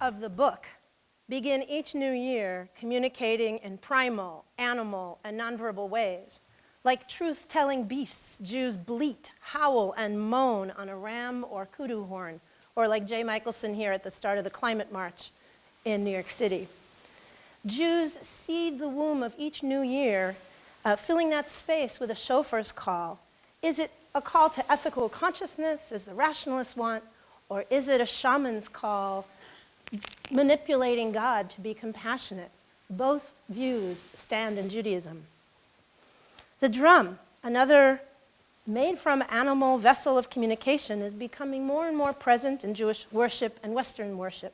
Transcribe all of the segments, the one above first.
of the book begin each new year communicating in primal, animal, and nonverbal ways. Like truth-telling beasts, Jews bleat, howl, and moan on a ram or kudu horn, or like Jay Michelson here at the start of the climate march in New York City. Jews seed the womb of each new year, filling that space with a shofar's call. Is it a call to ethical consciousness, as the rationalists want, or is it a shaman's call, manipulating God to be compassionate? Both views stand in Judaism. The drum, another made from animal vessel of communication, is becoming more and more present in Jewish worship and Western worship.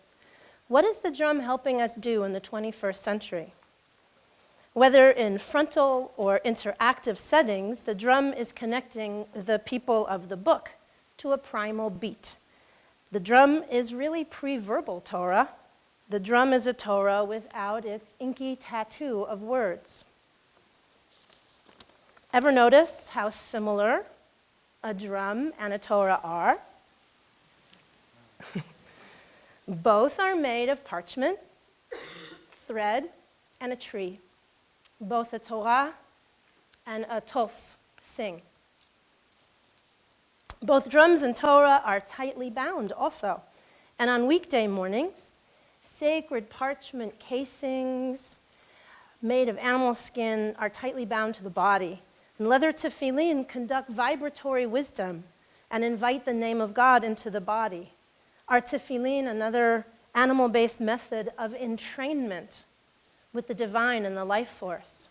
What is the drum helping us do in the 21st century? Whether in frontal or interactive settings, the drum is connecting the people of the book to a primal beat. The drum is really pre-verbal Torah. The drum is a Torah without its inky tattoo of words. Ever notice how similar a drum and a Torah are? Both are made of parchment, thread, and a tree. Both a Torah and a tof sing. Both drums and Torah are tightly bound also. And on weekday mornings, sacred parchment casings made of animal skin are tightly bound to the body. And leather tefillin conduct vibratory wisdom and invite the name of God into the body. Our tefillin, another animal-based method of entrainment with the divine and the life force.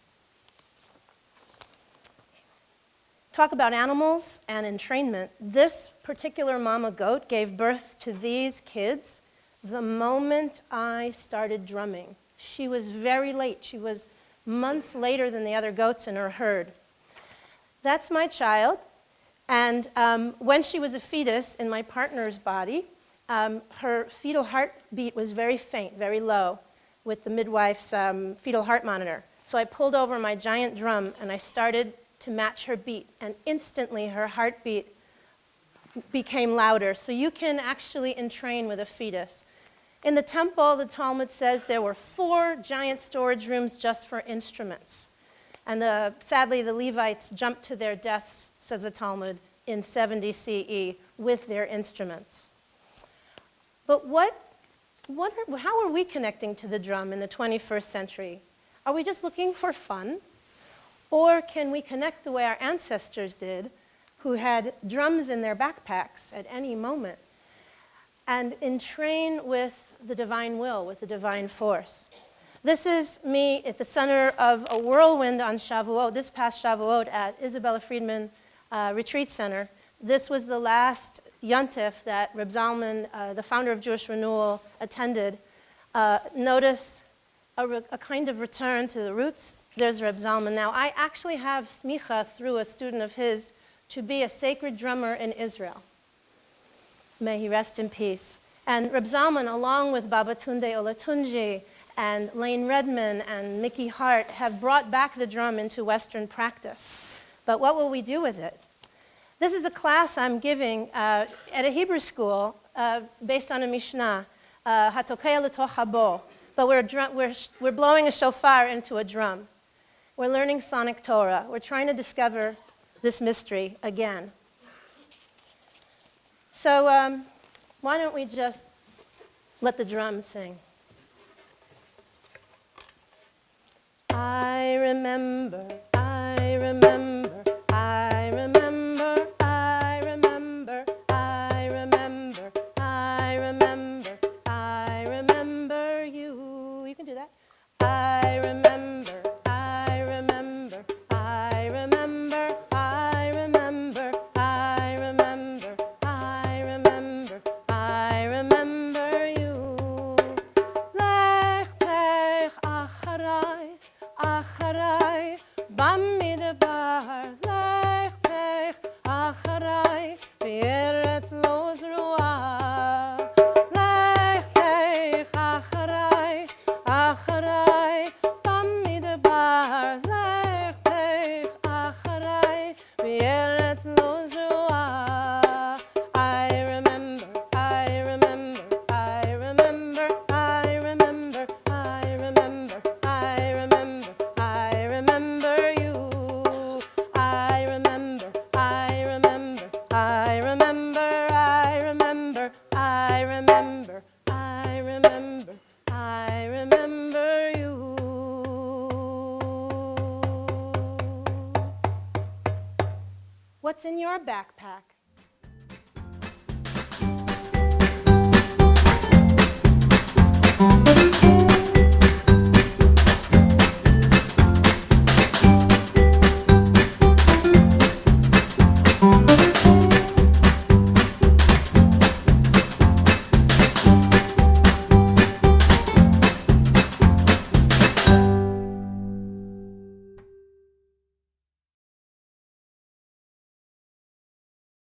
Talk about animals and entrainment. This particular mama goat gave birth to these kids the moment I started drumming. She was very late. She was months later than the other goats in her herd. That's my child. And when she was a fetus in my partner's body, her fetal heartbeat was very faint, very low, with the midwife's fetal heart monitor. So I pulled over my giant drum and I started to match her beat, and instantly her heartbeat became louder. So you can actually entrain with a fetus. In the temple, the Talmud says there were 4 giant storage rooms just for instruments. And sadly, the Levites jumped to their deaths, says the Talmud, in 70 CE with their instruments. But how are we connecting to the drum in the 21st century? Are we just looking for fun? Or can we connect the way our ancestors did, who had drums in their backpacks at any moment, and entrain with the divine will, with the divine force? This is me at the center of a whirlwind on Shavuot, this past Shavuot at Isabella Friedman Retreat Center. This was the last Yontif that Reb Zalman, the founder of Jewish Renewal, attended. Notice a kind of return to the roots. There's Reb Zalman. Now, I actually have smicha through a student of his to be a sacred drummer in Israel. May he rest in peace. And Reb Zalman, along with Babatunde Olatunji and Lane Redman and Mickey Hart, have brought back the drum into Western practice. But what will we do with it? This is a class I'm giving at a Hebrew school based on a Mishnah, Hatokea l'toch habo. But we're blowing a shofar into a drum. We're learning sonic Torah. We're trying to discover this mystery again. So why don't we just let the drum sing? I remember, I remember, I remember, I remember, I remember, I remember, I remember you. You can do that. I remember, I remember, I remember, I remember, I remember, I remember, I remember you. Lech tech acharai, acharai, bamidbar, lech tech acharai, be'eretz lo zruah. Lech tech acharai, acharai, bamidbar, lech tech acharai, be'eretz lo zruah. I remember, I remember, I remember, I What's in your backpack?